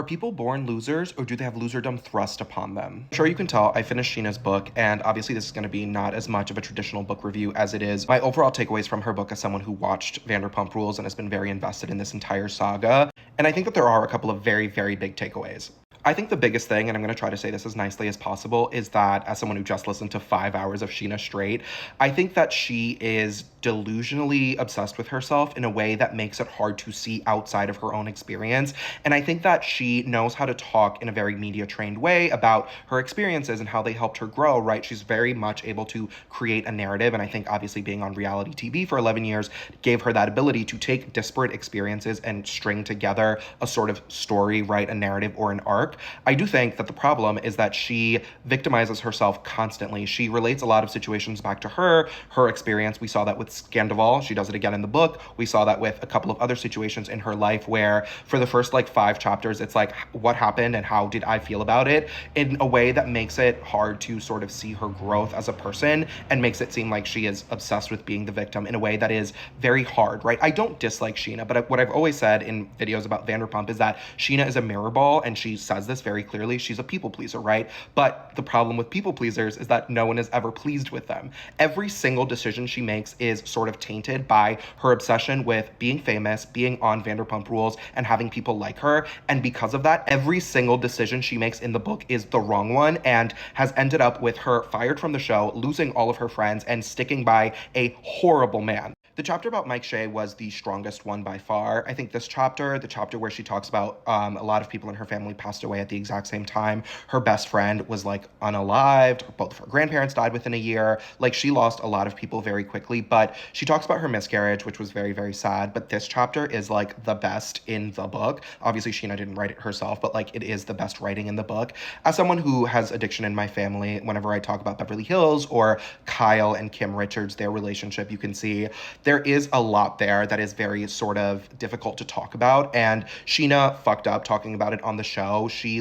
people born losers, or do they have loserdom thrust upon them? I'm sure you can tell I finished Scheana's book, and obviously this is going to be not as much of a traditional book review as it is my overall takeaways from her book as someone who watched Vanderpump Rules and has been very invested in this entire saga. And I think that there are a couple of very, very big takeaways. I think the biggest thing, and I'm going to try to say this as nicely as possible, is that as someone who just listened to 5 hours of Scheana straight, I think that she is delusionally obsessed with herself in a way that makes it hard to see outside of her own experience. And I think that she knows how to talk in a very media trained way about her experiences and how they helped her grow, right? She's very much able to create a narrative. And I think obviously being on reality TV for 11 years gave her that ability to take disparate experiences and string together a sort of story, right? A narrative or an arc. I do think that the problem is that she victimizes herself constantly. She relates a lot of situations back to her experience. We saw that with Scandival. She does it again in the book. We saw that with a couple of other situations in her life where for the first 5 chapters, it's like, what happened and how did I feel about it, in a way that makes it hard to sort of see her growth as a person and makes it seem like she is obsessed with being the victim in a way that is very hard, right? I don't dislike Scheana, but what I've always said in videos about Vanderpump is that Scheana is a mirror ball, and she says this very clearly. She's a people pleaser, right? But the problem with people pleasers is that no one is ever pleased with them. Every single decision she makes is sort of tainted by her obsession with being famous, being on Vanderpump Rules, and having people like her. And because of that, every single decision she makes in the book is the wrong one and has ended up with her fired from the show, losing all of her friends, and sticking by a horrible man. The chapter about Mike Shay was the strongest one by far. I think this chapter, the chapter where she talks about a lot of people in her family passed away at the exact same time. Her best friend was unalived. Both of her grandparents died within a year. She lost a lot of people very quickly, but she talks about her miscarriage, which was very, very sad. But this chapter is the best in the book. Obviously, Scheana didn't write it herself, but it is the best writing in the book. As someone who has addiction in my family, whenever I talk about Beverly Hills or Kyle and Kim Richards, their relationship, you can see there is a lot there that is very sort of difficult to talk about, and Scheana fucked up talking about it on the show. She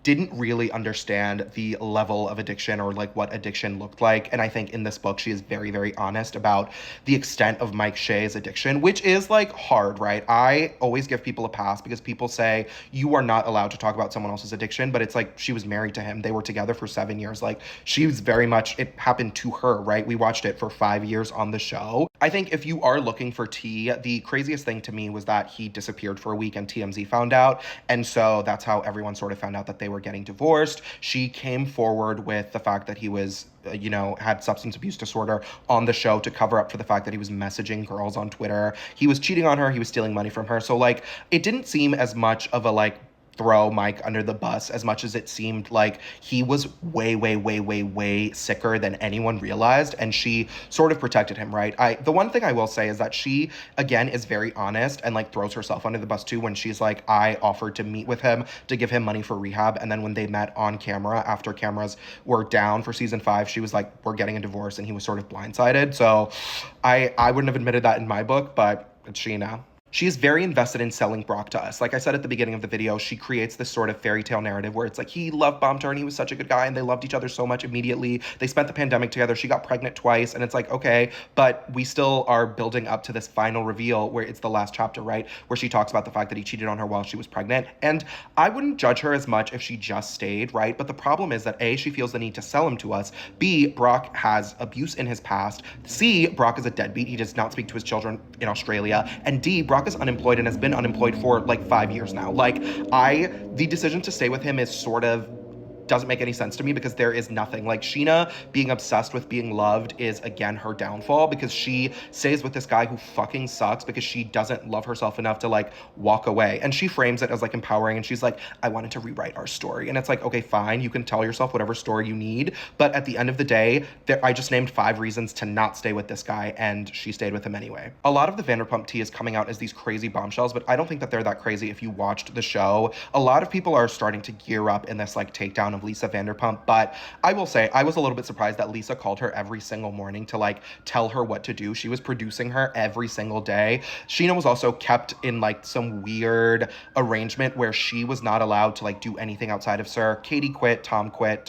didn't really understand the level of addiction or what addiction looked like. And I think in this book, she is very, very honest about the extent of Mike Shay's addiction, which is hard, right? I always give people a pass because people say you are not allowed to talk about someone else's addiction, but it's she was married to him. They were together for 7 years. She was very much, it happened to her, right? We watched it for 5 years on the show. I think if you are looking for tea, the craziest thing to me was that he disappeared for a week and TMZ found out. And so that's how everyone sort of found out that they were getting divorced. She came forward with the fact that he was had substance abuse disorder on the show to cover up for the fact that he was messaging girls on Twitter. He was cheating on her. He was stealing money from her. So it didn't seem as much of a throw Mike under the bus as much as it seemed like he was way, way, way, way, way sicker than anyone realized, and she sort of protected him, right? The one thing I will say is that she, again, is very honest and throws herself under the bus too when she's I offered to meet with him to give him money for rehab, and then when they met on camera after cameras were down for season 5, she was we're getting a divorce, and he was sort of blindsided. So I wouldn't have admitted that in my book, but it's Scheana. She is very invested in selling Brock to us. Like I said at the beginning of the video, she creates this sort of fairy tale narrative where it's he love bombed her and he was such a good guy and they loved each other so much immediately. They spent the pandemic together. She got pregnant twice, and it's okay, but we still are building up to this final reveal where it's the last chapter, right? Where she talks about the fact that he cheated on her while she was pregnant. And I wouldn't judge her as much if she just stayed, right? But the problem is that A, she feels the need to sell him to us. B, Brock has abuse in his past. C, Brock is a deadbeat. He does not speak to his children in Australia. And D, Brock is unemployed and has been unemployed for 5 years now. The decision to stay with him is sort of doesn't make any sense to me because there is nothing. Scheana being obsessed with being loved is, again, her downfall because she stays with this guy who fucking sucks because she doesn't love herself enough to, walk away. And she frames it as, empowering, and she's I wanted to rewrite our story. And it's okay, fine, you can tell yourself whatever story you need, but at the end of the day, I just named 5 reasons to not stay with this guy, and she stayed with him anyway. A lot of the Vanderpump tea is coming out as these crazy bombshells, but I don't think that they're that crazy if you watched the show. A lot of people are starting to gear up in this, takedown account of Lisa Vanderpump, but I will say I was a little bit surprised that Lisa called her every single morning to like tell her what to do. She was producing her every single day. Scheana was also kept in like some weird arrangement where she was not allowed to like do anything outside of SUR. Katie quit, Tom quit,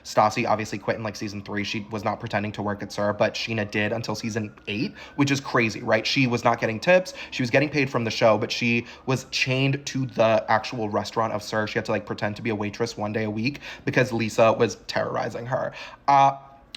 Stassi obviously quit in like season 3. She was not pretending to work at SUR, but Scheana did until season 8, which is crazy, right? She was not getting tips. She was getting paid from the show, but she was chained to the actual restaurant of SUR. She had to like pretend to be a waitress one day a week because Lisa was terrorizing her.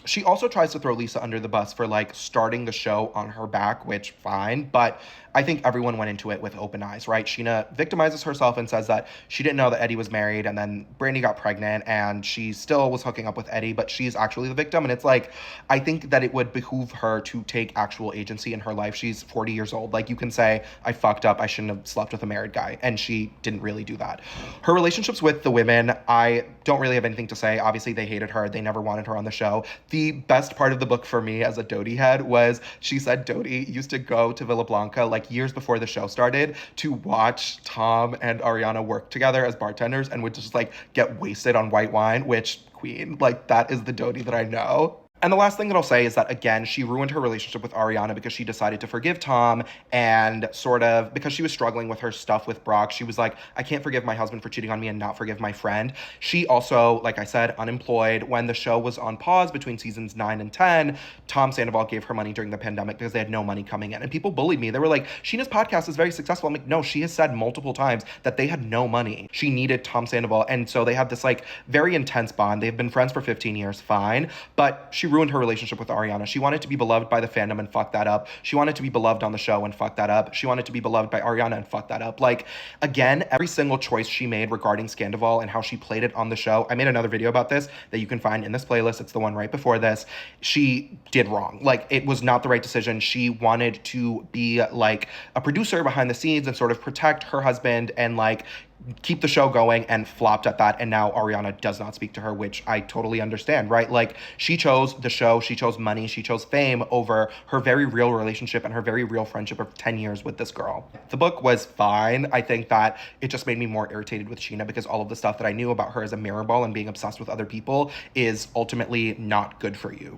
She also tries to throw Lisa under the bus for like starting the show on her back, which fine, but I think everyone went into it with open eyes, right? Scheana victimizes herself and says that she didn't know that Eddie was married, and then Brandy got pregnant and she still was hooking up with Eddie, but she's actually the victim. And it's like, I think that it would behoove her to take actual agency in her life. She's 40 years old. Like, you can say, I fucked up, I shouldn't have slept with a married guy, and she didn't really do that. Her relationships with the women, I don't really have anything to say. Obviously, they hated her. They never wanted her on the show. The best part of the book for me as a Dodie head was she said Dodie used to go to Villa Blanca like years before the show started to watch Tom and Ariana work together as bartenders and would just like get wasted on white wine, which queen, like that is the Dodie that I know. And the last thing that I'll say is that, again, she ruined her relationship with Ariana because she decided to forgive Tom, and sort of because she was struggling with her stuff with Brock, she was like, I can't forgive my husband for cheating on me and not forgive my friend. She also, like I said, unemployed. When the show was on pause between seasons 9 and 10, Tom Sandoval gave her money during the pandemic because they had no money coming in. And people bullied me. They were like, Scheana's podcast is very successful. I'm like, no, she has said multiple times that they had no money. She needed Tom Sandoval. And so they have this like very intense bond. They've been friends for 15 years, fine. But she ruined her relationship with Ariana. She wanted to be beloved by the fandom and fuck that up. She wanted to be beloved on the show and fuck that up. She wanted to be beloved by Ariana and fuck that up. Like, again, every single choice she made regarding Scandival and how she played it on the show, I made another video about this that you can find in this playlist. It's the one right before this. She did wrong. Like, it was not the right decision. She wanted to be like a producer behind the scenes and sort of protect her husband and like keep the show going, and flopped at that. And now Ariana does not speak to her, which I totally understand, right? Like, she chose the show, she chose money, she chose fame over her very real relationship and her very real friendship of 10 years with this girl. The book was fine. I think that it just made me more irritated with Scheana because all of the stuff that I knew about her as a mirror ball and being obsessed with other people is ultimately not good for you.